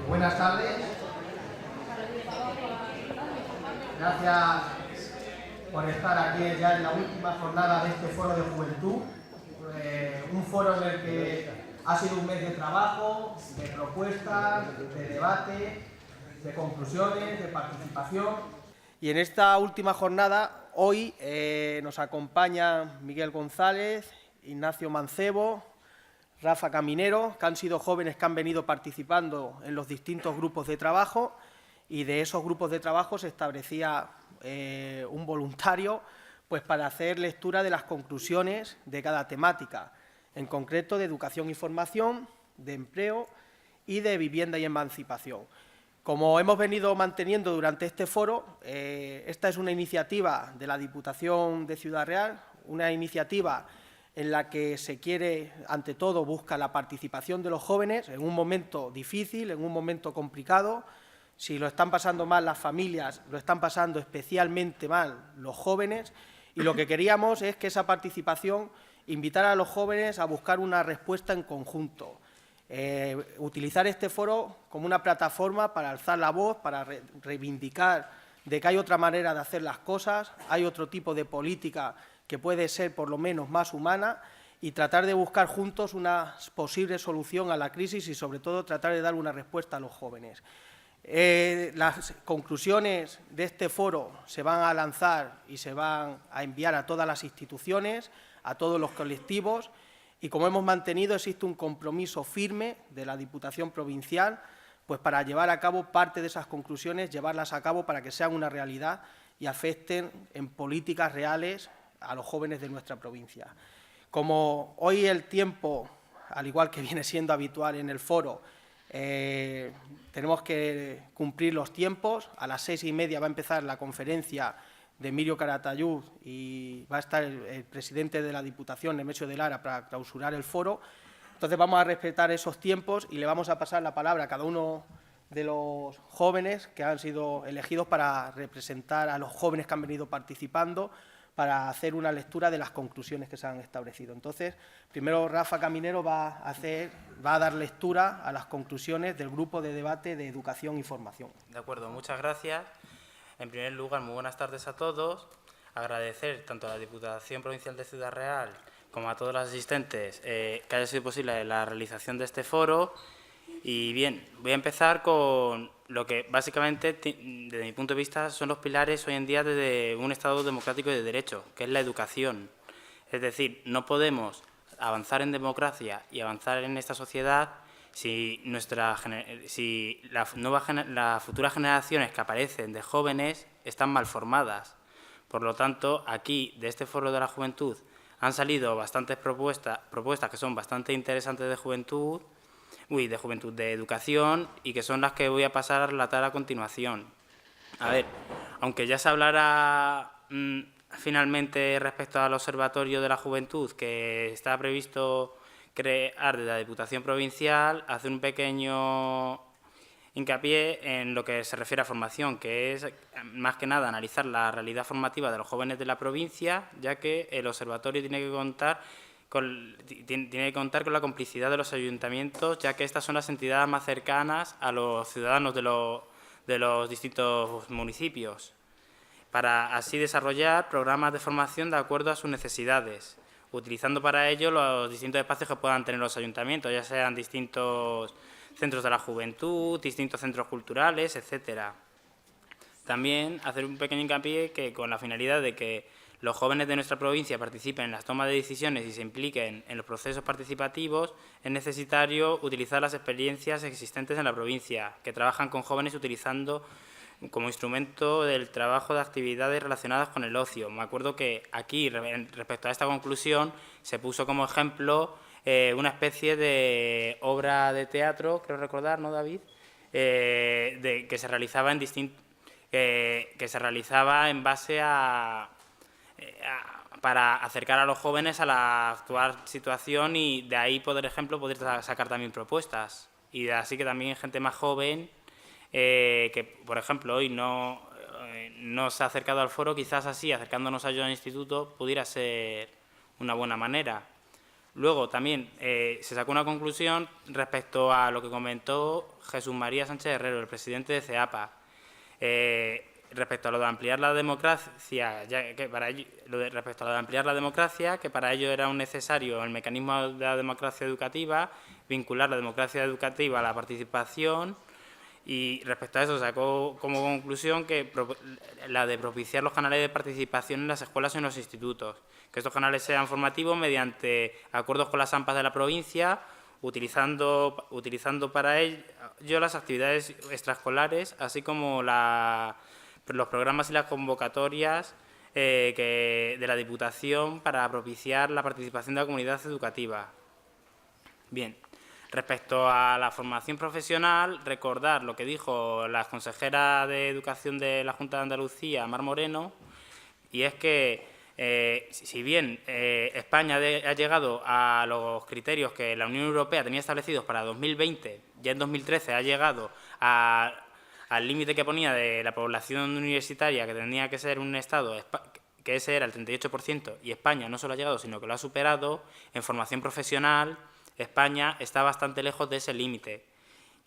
Buenas tardes. Gracias por estar aquí ya en la última jornada de este foro de juventud. Un foro en el que ha sido un mes de trabajo, de propuestas, de debate, de conclusiones, de participación. Y en esta última jornada, hoy nos acompañan Miguel González, Ignacio Mancebo, Rafa Caminero, que han sido jóvenes que han venido participando en los distintos grupos de trabajo, y de esos grupos de trabajo se establecía un voluntario pues, para hacer lectura de las conclusiones de cada temática, en concreto de educación y formación, de empleo y de vivienda y emancipación. Como hemos venido manteniendo durante este foro, esta es una iniciativa de la Diputación de Ciudad Real, una iniciativa en la que se quiere, ante todo, busca la participación de los jóvenes en un momento difícil, en un momento complicado. Si lo están pasando mal las familias, lo están pasando especialmente mal los jóvenes, y lo que queríamos es que esa participación invitara a los jóvenes a buscar una respuesta en conjunto. Utilizar este foro como una plataforma para alzar la voz, para reivindicar de que hay otra manera de hacer las cosas, hay otro tipo de política que puede ser por lo menos más humana, y tratar de buscar juntos una posible solución a la crisis y, sobre todo, tratar de dar una respuesta a los jóvenes. Las conclusiones de este foro se van a lanzar y se van a enviar a todas las instituciones, a todos los colectivos, y como hemos mantenido, existe un compromiso firme de la Diputación Provincial pues para llevar a cabo parte de esas conclusiones, llevarlas a cabo para que sean una realidad y afecten en políticas reales a los jóvenes de nuestra provincia. Como hoy el tiempo, al igual que viene siendo habitual en el foro, tenemos que cumplir los tiempos. A las 6:30 va a empezar la conferencia de Emilio Caratayud y va a estar el presidente de la Diputación, Nemesio de Lara, para clausurar el foro. Entonces vamos a respetar esos tiempos y le vamos a pasar la palabra a cada uno de los jóvenes que han sido elegidos para representar a los jóvenes que han venido participando, para hacer una lectura de las conclusiones que se han establecido. Entonces, primero Rafa Caminero va a dar lectura a las conclusiones del grupo de debate de educación y formación. De acuerdo, muchas gracias. En primer lugar, muy buenas tardes a todos. Agradecer tanto a la Diputación Provincial de Ciudad Real como a todos los asistentes que haya sido posible la realización de este foro. Y bien, voy a empezar con lo que básicamente, desde mi punto de vista, son los pilares hoy en día de un Estado democrático y de derecho, que es la educación. Es decir, no podemos avanzar en democracia y avanzar en esta sociedad si las futuras generaciones que aparecen de jóvenes están mal formadas. Por lo tanto, aquí, de este foro de la juventud, han salido bastantes propuestas que son bastante interesantes de educación, y que son las que voy a pasar a relatar a continuación. A ver, aunque ya se hablará finalmente respecto al Observatorio de la Juventud, que está previsto crear desde la Diputación Provincial, hacer un pequeño hincapié en lo que se refiere a formación, que es más que nada analizar la realidad formativa de los jóvenes de la provincia, ya que el observatorio tiene que contar con la complicidad de los ayuntamientos, ya que estas son las entidades más cercanas a los ciudadanos de los distintos municipios, para así desarrollar programas de formación de acuerdo a sus necesidades, utilizando para ello los distintos espacios que puedan tener los ayuntamientos, ya sean distintos centros de la juventud, distintos centros culturales, etcétera. También hacer un pequeño hincapié que, con la finalidad de que los jóvenes de nuestra provincia participen en las tomas de decisiones y se impliquen en los procesos participativos, es necesario utilizar las experiencias existentes en la provincia, que trabajan con jóvenes utilizando como instrumento del trabajo de actividades relacionadas con el ocio. Me acuerdo que aquí, respecto a esta conclusión, se puso como ejemplo una especie de obra de teatro, creo recordar, ¿no, David? Que se realizaba en base para acercar a los jóvenes a la actual situación, y de ahí, por ejemplo, poder sacar también propuestas. Y así que también gente más joven que, por ejemplo, hoy no se ha acercado al foro, quizás así, acercándonos a yo al instituto, pudiera ser una buena manera. Luego también se sacó una conclusión respecto a lo que comentó Jesús María Sánchez Herrero, el presidente de CEAPA, respecto a lo de ampliar la democracia, que para ello era necesario el mecanismo de la democracia educativa, vincular la democracia educativa a la participación, y respecto a eso sacó como conclusión que la de propiciar los canales de participación en las escuelas y en los institutos, que estos canales sean formativos mediante acuerdos con las AMPAs de la provincia, utilizando para ello las actividades extraescolares, así como los programas y las convocatorias de la Diputación para propiciar la participación de la comunidad educativa. Bien. Respecto a la formación profesional, recordar lo que dijo la consejera de Educación de la Junta de Andalucía, Mar Moreno, y es que, si bien España ha llegado a los criterios que la Unión Europea tenía establecidos para 2020, ya en 2013 ha llegado al límite que ponía de la población universitaria, que tenía que ser un Estado, que ese era el 38%, y España no solo ha llegado, sino que lo ha superado en formación profesional. España está bastante lejos de ese límite,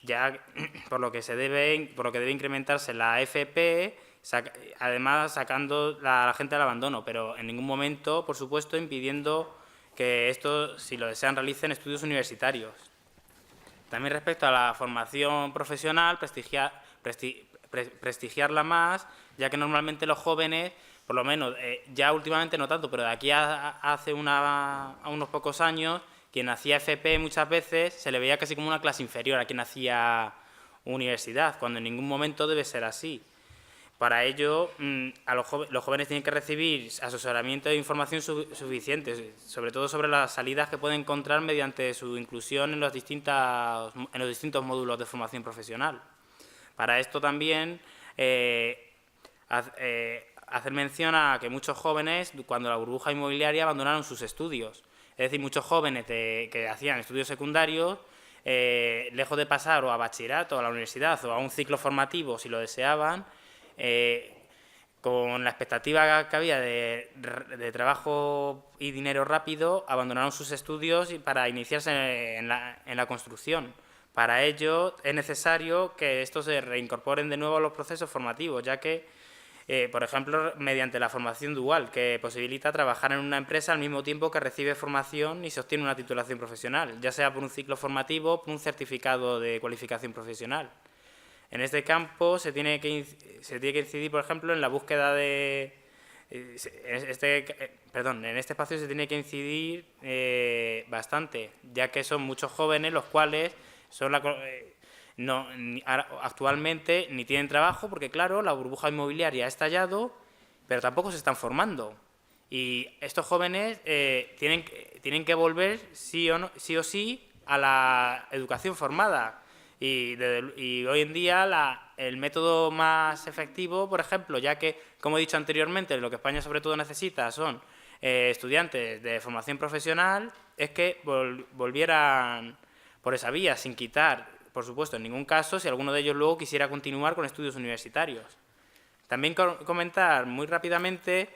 ya por lo que debe incrementarse la FP, además sacando a la gente del abandono, pero en ningún momento, por supuesto, impidiendo que esto, si lo desean, realicen estudios universitarios. También respecto a la formación profesional, prestigiarla más, ya que normalmente los jóvenes, por lo menos, ya últimamente no tanto, pero de aquí a unos pocos años, quien hacía FP muchas veces se le veía casi como una clase inferior a quien hacía universidad, cuando en ningún momento debe ser así. Para ello, los jóvenes tienen que recibir asesoramiento e información suficiente, sobre todo sobre las salidas que pueden encontrar mediante su inclusión en los distintos módulos de formación profesional. Para esto también hacer mención a que muchos jóvenes, cuando la burbuja inmobiliaria, abandonaron sus estudios. Es decir, muchos jóvenes que hacían estudios secundarios, lejos de pasar o a bachillerato, a la universidad o a un ciclo formativo, si lo deseaban, con la expectativa que había de trabajo y dinero rápido, abandonaron sus estudios para iniciarse en la construcción. Para ello es necesario que estos se reincorporen de nuevo a los procesos formativos, ya que, por ejemplo, mediante la formación dual, que posibilita trabajar en una empresa al mismo tiempo que recibe formación y se obtiene una titulación profesional, ya sea por un ciclo formativo o por un certificado de cualificación profesional. En este campo se tiene que incidir, por ejemplo, en la búsqueda de... en este espacio se tiene que incidir bastante, ya que son muchos jóvenes los cuales son actualmente ni tienen trabajo porque, claro, la burbuja inmobiliaria ha estallado, pero tampoco se están formando. Y estos jóvenes tienen que volver sí o sí a la educación formada. Y hoy en día el método más efectivo, por ejemplo, ya que, como he dicho anteriormente, lo que España sobre todo necesita son estudiantes de formación profesional, es que volvieran por esa vía, sin quitar, por supuesto, en ningún caso, si alguno de ellos luego quisiera continuar con estudios universitarios. También comentar muy rápidamente,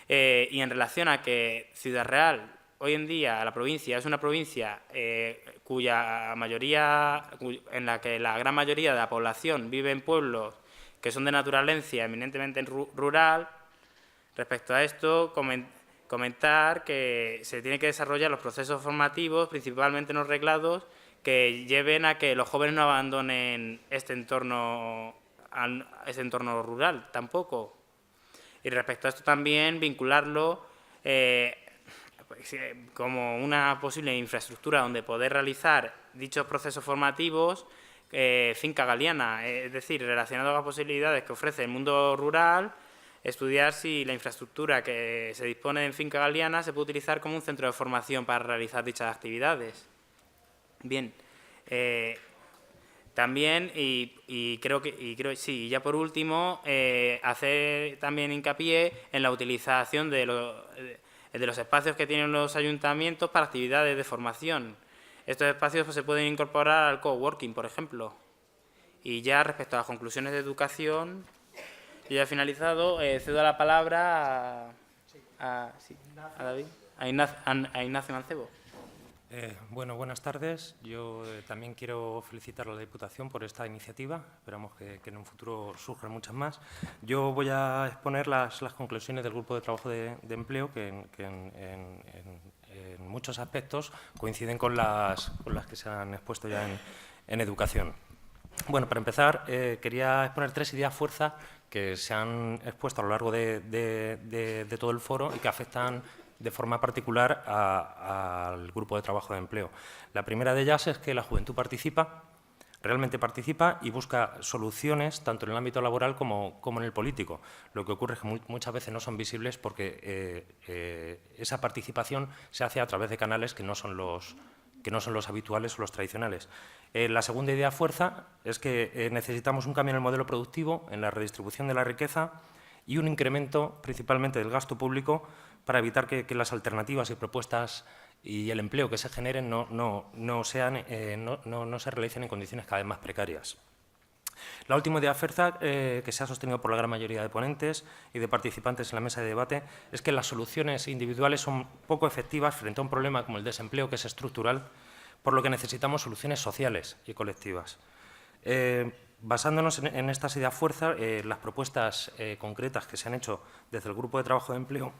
y en relación a que Ciudad Real, hoy en día, la provincia, es una provincia en la que la gran mayoría de la población vive en pueblos que son de naturaleza eminentemente rural. Respecto a esto, comentar que se tienen que desarrollar los procesos formativos, principalmente no reglados, que lleven a que los jóvenes no abandonen este entorno rural tampoco. Y respecto a esto también vincularlo como una posible infraestructura donde poder realizar dichos procesos formativos, finca galiana, es decir, relacionado a las posibilidades que ofrece el mundo rural, estudiar si la infraestructura que se dispone en finca galiana se puede utilizar como un centro de formación para realizar dichas actividades. Bien, también, ya por último, hacer también hincapié en la utilización de los espacios que tienen los ayuntamientos para actividades de formación. Estos espacios se pueden incorporar al coworking, por ejemplo. Y ya respecto a las conclusiones de educación, yo ya he finalizado, cedo la palabra a David, a Ignacio Mancebo. Bueno, buenas tardes. Yo también quiero felicitar a la Diputación por esta iniciativa. Esperamos que en un futuro surjan muchas más. Yo voy a exponer las conclusiones del Grupo de Trabajo de Empleo, que en muchos aspectos coinciden con las que se han expuesto ya en educación. Bueno, para empezar, quería exponer 3 ideas fuerza que se han expuesto a lo largo de todo el foro y que afectan de forma particular al grupo de trabajo de empleo. La primera de ellas es que la juventud realmente participa y busca soluciones tanto en el ámbito laboral como en el político. Lo que ocurre es que muchas veces no son visibles porque esa participación se hace a través de canales que no son los habituales o los tradicionales. La segunda idea fuerza es que necesitamos un cambio en el modelo productivo, en la redistribución de la riqueza y un incremento principalmente del gasto público para evitar que las alternativas y propuestas y el empleo que se generen no se realicen en condiciones cada vez más precarias. La última idea fuerza, que se ha sostenido por la gran mayoría de ponentes y de participantes en la mesa de debate, es que las soluciones individuales son poco efectivas frente a un problema como el desempleo, que es estructural, por lo que necesitamos soluciones sociales y colectivas. Basándonos en estas ideas fuerza, las propuestas concretas que se han hecho desde el Grupo de Trabajo de Empleo,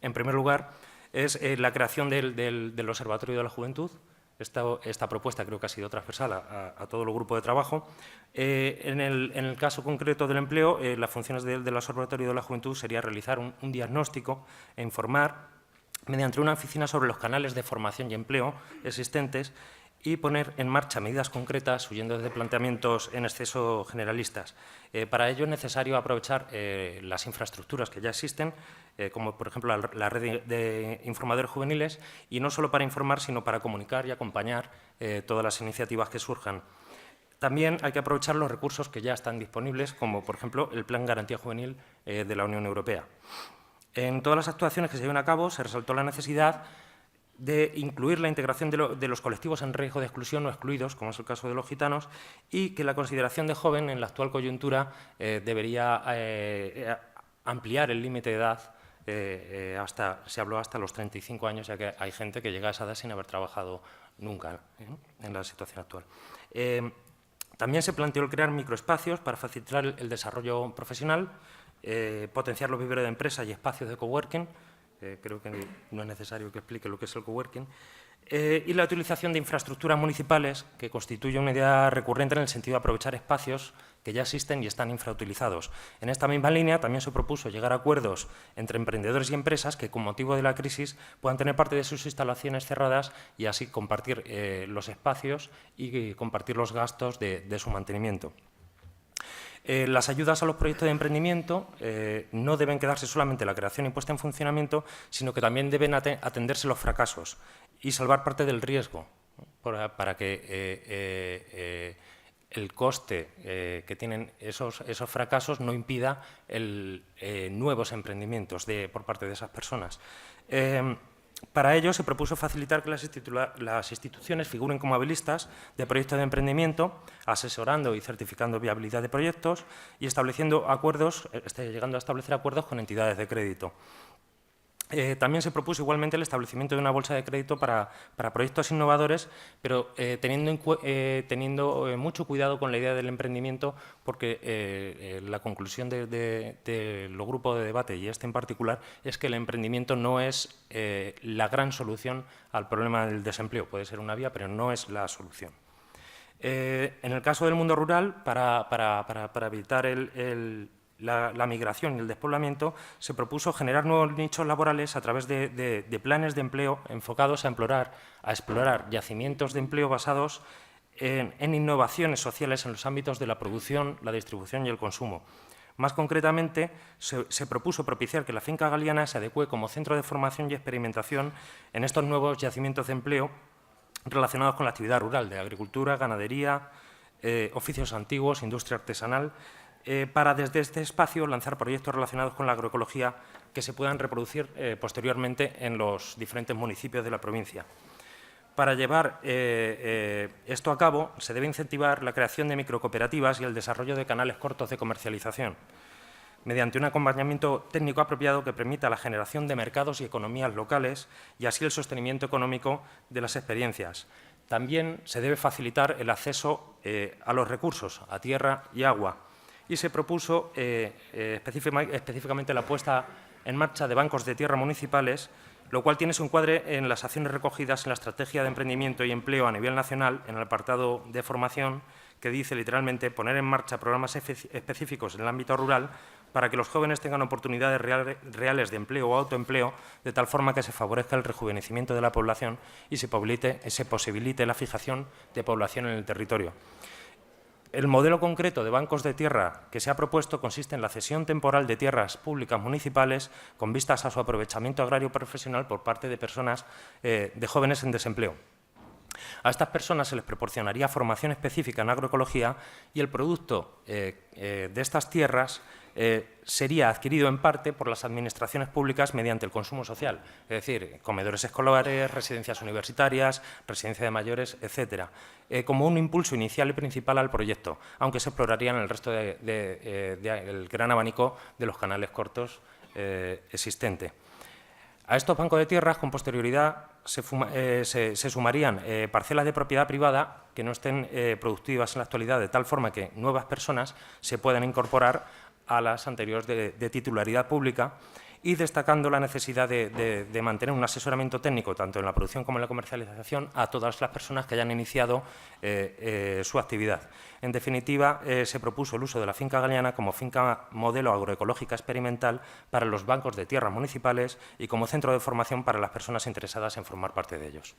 en primer lugar, es la creación del Observatorio de la Juventud. Esta propuesta creo que ha sido transversal a todo el grupo de trabajo. En el caso concreto del empleo, las funciones del Observatorio de la Juventud sería realizar un diagnóstico e informar mediante una oficina sobre los canales de formación y empleo existentes y poner en marcha medidas concretas, huyendo de planteamientos en exceso generalistas. Para ello es necesario aprovechar las infraestructuras que ya existen, como por ejemplo la red de informadores juveniles, y no solo para informar, sino para comunicar y acompañar todas las iniciativas que surjan. También hay que aprovechar los recursos que ya están disponibles, como por ejemplo el Plan Garantía Juvenil de la Unión Europea. En todas las actuaciones que se llevan a cabo se resaltó la necesidad de incluir la integración de los colectivos en riesgo de exclusión o excluidos, como es el caso de los gitanos, y que la consideración de joven en la actual coyuntura debería ampliar el límite de edad, se habló hasta los 35 años, ya que hay gente que llega a esa edad sin haber trabajado nunca en la situación actual. También se planteó el crear microespacios para facilitar el desarrollo profesional, potenciar los viveros de empresa y espacios de coworking. Creo que no es necesario que explique lo que es el coworking, y la utilización de infraestructuras municipales, que constituye una idea recurrente en el sentido de aprovechar espacios que ya existen y están infrautilizados. En esta misma línea también se propuso llegar a acuerdos entre emprendedores y empresas que, con motivo de la crisis, puedan tener parte de sus instalaciones cerradas y así compartir los espacios y compartir los gastos de su mantenimiento. Las ayudas a los proyectos de emprendimiento no deben quedarse solamente en la creación y puesta en funcionamiento, sino que también deben atenderse los fracasos y salvar parte del riesgo para que el coste que tienen esos fracasos no impida nuevos emprendimientos por parte de esas personas. Para ello, se propuso facilitar que las instituciones figuren como habilistas de proyectos de emprendimiento, asesorando y certificando viabilidad de proyectos y llegando a establecer acuerdos con entidades de crédito. También se propuso igualmente el establecimiento de una bolsa de crédito para proyectos innovadores, pero teniendo mucho cuidado con la idea del emprendimiento, porque la conclusión de los grupos de debate, y este en particular, es que el emprendimiento no es la gran solución al problema del desempleo. Puede ser una vía, pero no es la solución. En el caso del mundo rural, para evitar la migración y el despoblamiento, se propuso generar nuevos nichos laborales a través de planes de empleo enfocados a explorar yacimientos de empleo basados en innovaciones sociales en los ámbitos de la producción, la distribución y el consumo. Más concretamente, se propuso propiciar que la finca galiana se adecue como centro de formación y experimentación en estos nuevos yacimientos de empleo relacionados con la actividad rural, de agricultura, ganadería, oficios antiguos, industria artesanal, para desde este espacio lanzar proyectos relacionados con la agroecología que se puedan reproducir posteriormente en los diferentes municipios de la provincia. Para llevar esto a cabo, se debe incentivar la creación de microcooperativas y el desarrollo de canales cortos de comercialización. mediante un acompañamiento técnico apropiado que permita la generación de mercados y economías locales y así el sostenimiento económico de las experiencias. También se debe facilitar el acceso a los recursos, a tierra y agua, y se propuso específicamente la puesta en marcha de bancos de tierra municipales, lo cual tiene su encuadre en las acciones recogidas en la Estrategia de Emprendimiento y Empleo a nivel nacional, en el apartado de formación, que dice literalmente poner en marcha programas específicos en el ámbito rural para que los jóvenes tengan oportunidades reales de empleo o autoempleo, de tal forma que se favorezca el rejuvenecimiento de la población y se posibilite la fijación de población en el territorio. El modelo concreto de bancos de tierra que se ha propuesto consiste en la cesión temporal de tierras públicas municipales con vistas a su aprovechamiento agrario profesional por parte de personas, de jóvenes en desempleo. A estas personas se les proporcionaría formación específica en agroecología y el producto de estas tierras sería adquirido en parte por las administraciones públicas mediante el consumo social, es decir, comedores escolares, residencias universitarias, residencia de mayores, etcétera, como un impulso inicial y principal al proyecto, aunque se explorarían el resto del gran abanico de los canales cortos existente. A estos bancos de tierras, con posterioridad, se sumarían parcelas de propiedad privada que no estén productivas en la actualidad, de tal forma que nuevas personas se puedan incorporar a las anteriores de titularidad pública, y destacando la necesidad de mantener un asesoramiento técnico, tanto en la producción como en la comercialización, a todas las personas que hayan iniciado su actividad. En definitiva, se propuso el uso de la finca galeana como finca modelo agroecológica experimental para los bancos de tierras municipales y como centro de formación para las personas interesadas en formar parte de ellos.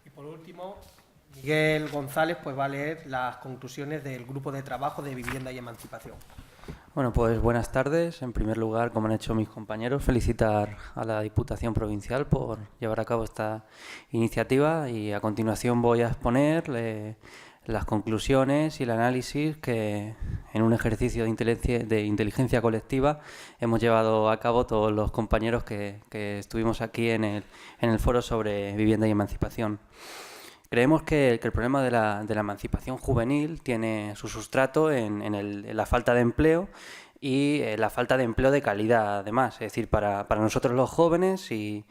Y por último, Miguel González pues va a leer las conclusiones del Grupo de Trabajo de Vivienda y Emancipación. Bueno, pues buenas tardes. En primer lugar, como han hecho mis compañeros, felicitar a la Diputación Provincial por llevar a cabo esta iniciativa y a continuación voy a exponer las conclusiones y el análisis que en un ejercicio de inteligencia colectiva hemos llevado a cabo todos los compañeros que estuvimos aquí en el foro sobre vivienda y emancipación. Creemos que el problema de la emancipación juvenil tiene su sustrato en la falta de empleo y la falta de empleo de calidad, además. Es decir, para nosotros los jóvenes y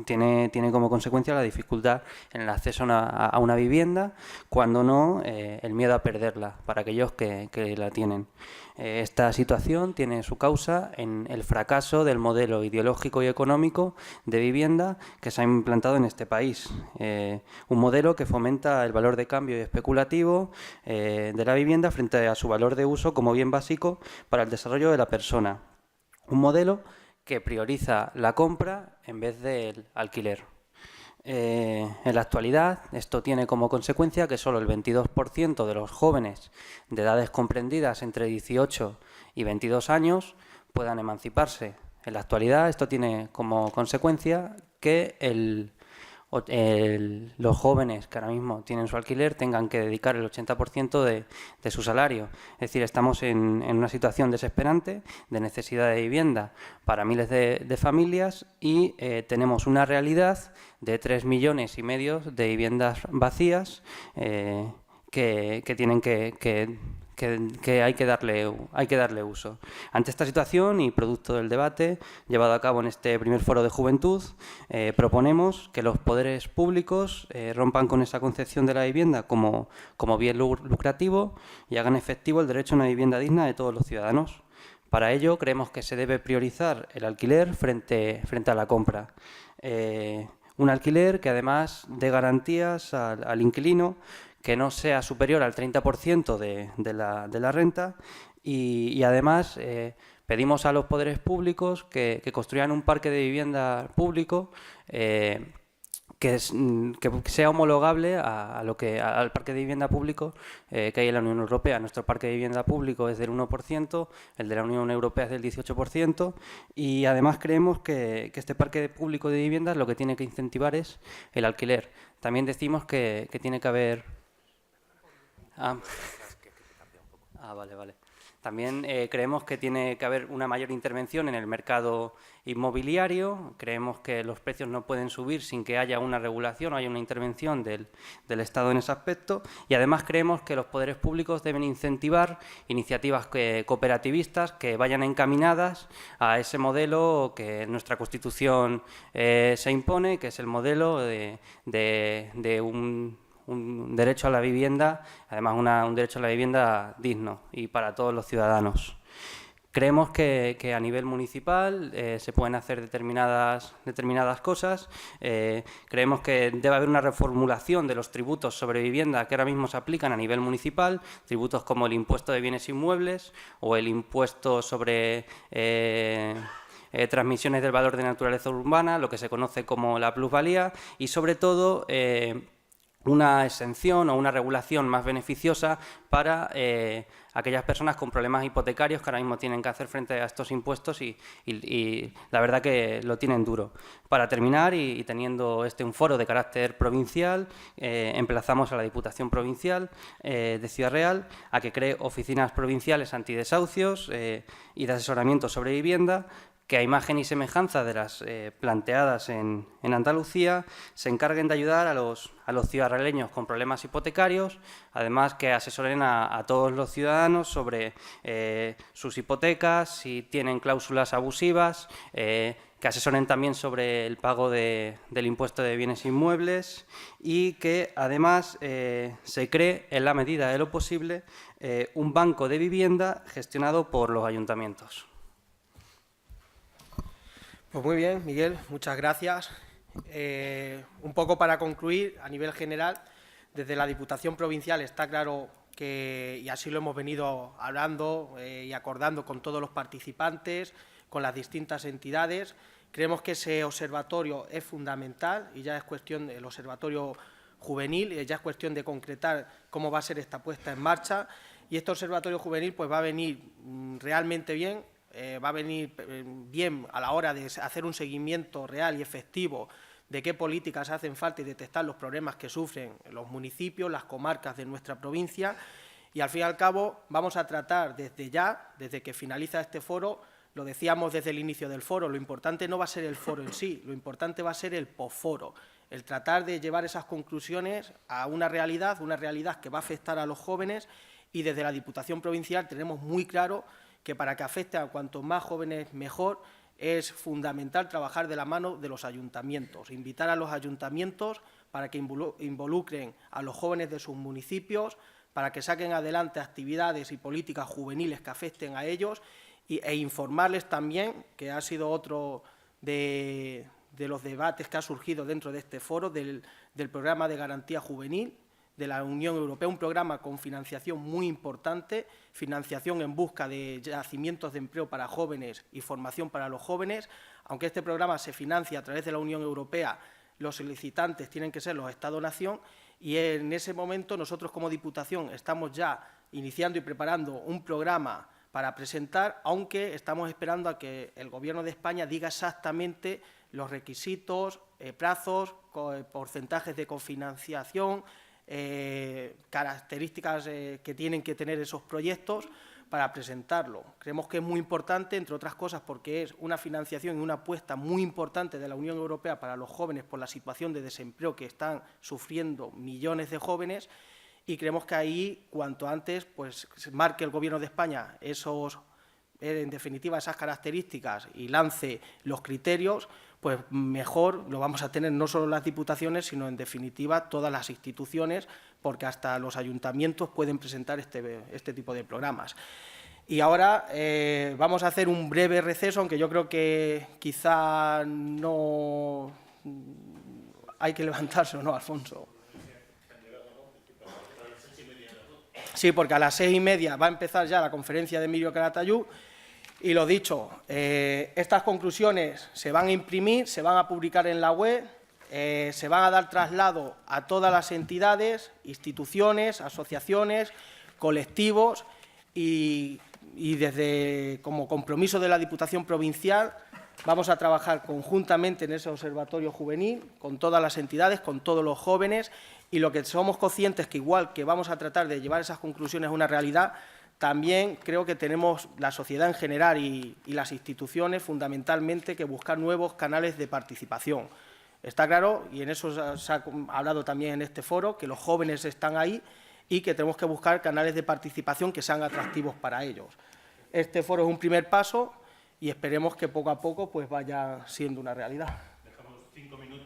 tiene como consecuencia la dificultad en el acceso a una vivienda, cuando no el miedo a perderla para aquellos que la tienen. Esta situación tiene su causa en el fracaso del modelo ideológico y económico de vivienda que se ha implantado en este país. Un modelo que fomenta el valor de cambio y especulativo de la vivienda frente a su valor de uso como bien básico para el desarrollo de la persona. Un modelo que prioriza la compra en vez del alquiler. En la actualidad, esto tiene como consecuencia que solo el 22% de los jóvenes de edades comprendidas entre 18 y 22 años puedan emanciparse. En la actualidad, esto tiene como consecuencia que los jóvenes que ahora mismo tienen su alquiler tengan que dedicar el 80% de su salario. Es decir, estamos en una situación desesperante de necesidad de vivienda para miles de familias y tenemos una realidad de 3,5 millones de viviendas vacías que tienen que hay que darle uso. Ante esta situación y producto del debate llevado a cabo en este primer foro de juventud, proponemos que los poderes públicos rompan con esa concepción de la vivienda como bien lucrativo y hagan efectivo el derecho a una vivienda digna de todos los ciudadanos. Para ello, creemos que se debe priorizar el alquiler frente a la compra. Un alquiler que además dé garantías al inquilino, que no sea superior al 30% de la renta y además pedimos a los poderes públicos que construyan un parque de vivienda público que sea homologable al parque de vivienda público que hay en la Unión Europea. Nuestro parque de vivienda público es del 1%, el de la Unión Europea es del 18% y además creemos que este parque público de viviendas lo que tiene que incentivar es el alquiler. También decimos que tiene que haber... vale. También creemos que tiene que haber una mayor intervención en el mercado inmobiliario. Creemos que los precios no pueden subir sin que haya una regulación o haya una intervención del Estado en ese aspecto. Y además creemos que los poderes públicos deben incentivar iniciativas cooperativistas que vayan encaminadas a ese modelo que nuestra Constitución se impone, que es el modelo de un derecho a la vivienda, además un derecho a la vivienda digno y para todos los ciudadanos. Creemos que a nivel municipal se pueden hacer determinadas cosas. Creemos que debe haber una reformulación de los tributos sobre vivienda que ahora mismo se aplican a nivel municipal, tributos como el impuesto de bienes inmuebles o el impuesto sobre transmisiones del valor de naturaleza urbana, lo que se conoce como la plusvalía, y sobre todo una exención o una regulación más beneficiosa para aquellas personas con problemas hipotecarios que ahora mismo tienen que hacer frente a estos impuestos y la verdad que lo tienen duro. Para terminar, y teniendo un foro de carácter provincial, emplazamos a la Diputación Provincial de Ciudad Real a que cree oficinas provinciales antidesahucios y de asesoramiento sobre vivienda, que a imagen y semejanza de las planteadas en Andalucía, se encarguen de ayudar a los ciudadanos con problemas hipotecarios, además que asesoren a todos los ciudadanos sobre sus hipotecas, si tienen cláusulas abusivas, que asesoren también sobre el pago del impuesto de bienes inmuebles y que además se cree, en la medida de lo posible, un banco de vivienda gestionado por los ayuntamientos. Pues muy bien, Miguel, muchas gracias. Un poco para concluir, a nivel general, desde la Diputación Provincial está claro que, y así lo hemos venido hablando y acordando con todos los participantes, con las distintas entidades, creemos que ese observatorio es fundamental y ya es cuestión del observatorio juvenil, ya es cuestión de concretar cómo va a ser esta puesta en marcha, y este observatorio juvenil pues va a venir realmente bien. Va a venir bien a la hora de hacer un seguimiento real y efectivo de qué políticas hacen falta y detectar los problemas que sufren los municipios, las comarcas de nuestra provincia, y al fin y al cabo vamos a tratar desde ya, desde que finaliza este foro, lo decíamos desde el inicio del foro, lo importante no va a ser el foro en sí, lo importante va a ser el posforo, el tratar de llevar esas conclusiones a una realidad que va a afectar a los jóvenes, y desde la Diputación Provincial tenemos muy claro que para que afecte a cuantos más jóvenes mejor, es fundamental trabajar de la mano de los ayuntamientos, invitar a los ayuntamientos para que involucren a los jóvenes de sus municipios, para que saquen adelante actividades y políticas juveniles que afecten a ellos e informarles también, que ha sido otro de los debates que ha surgido dentro de este foro, del programa de garantía juvenil de la Unión Europea, un programa con financiación muy importante, financiación en busca de yacimientos de empleo para jóvenes y formación para los jóvenes. Aunque este programa se financia a través de la Unión Europea, los solicitantes tienen que ser los Estados-nación, y en ese momento nosotros como Diputación estamos ya iniciando y preparando un programa para presentar, aunque estamos esperando a que el Gobierno de España diga exactamente los requisitos, plazos, porcentajes de cofinanciación, características que tienen que tener esos proyectos para presentarlo. Creemos que es muy importante, entre otras cosas, porque es una financiación y una apuesta muy importante de la Unión Europea para los jóvenes por la situación de desempleo que están sufriendo millones de jóvenes, y creemos que ahí, cuanto antes, pues marque el Gobierno de España en definitiva, esas características y lance los criterios, pues mejor lo vamos a tener no solo las diputaciones, sino en definitiva todas las instituciones, porque hasta los ayuntamientos pueden presentar este tipo de programas. Y ahora vamos a hacer un breve receso, aunque yo creo que quizá no hay que levantarse, ¿o no, Alfonso? Sí, porque a las 6:30 va a empezar ya la conferencia de Emilio Caratayud. Y lo dicho, estas conclusiones se van a imprimir, se van a publicar en la web, se van a dar traslado a todas las entidades, instituciones, asociaciones, colectivos, y desde como compromiso de la Diputación Provincial vamos a trabajar conjuntamente en ese observatorio juvenil, con todas las entidades, con todos los jóvenes, y lo que somos conscientes que igual que vamos a tratar de llevar esas conclusiones a una realidad, también creo que tenemos la sociedad en general y las instituciones fundamentalmente que buscar nuevos canales de participación. Está claro, y en eso se ha hablado también en este foro, que los jóvenes están ahí y que tenemos que buscar canales de participación que sean atractivos para ellos. Este foro es un primer paso y esperemos que poco a poco pues vaya siendo una realidad. Dejamos 5 minutos.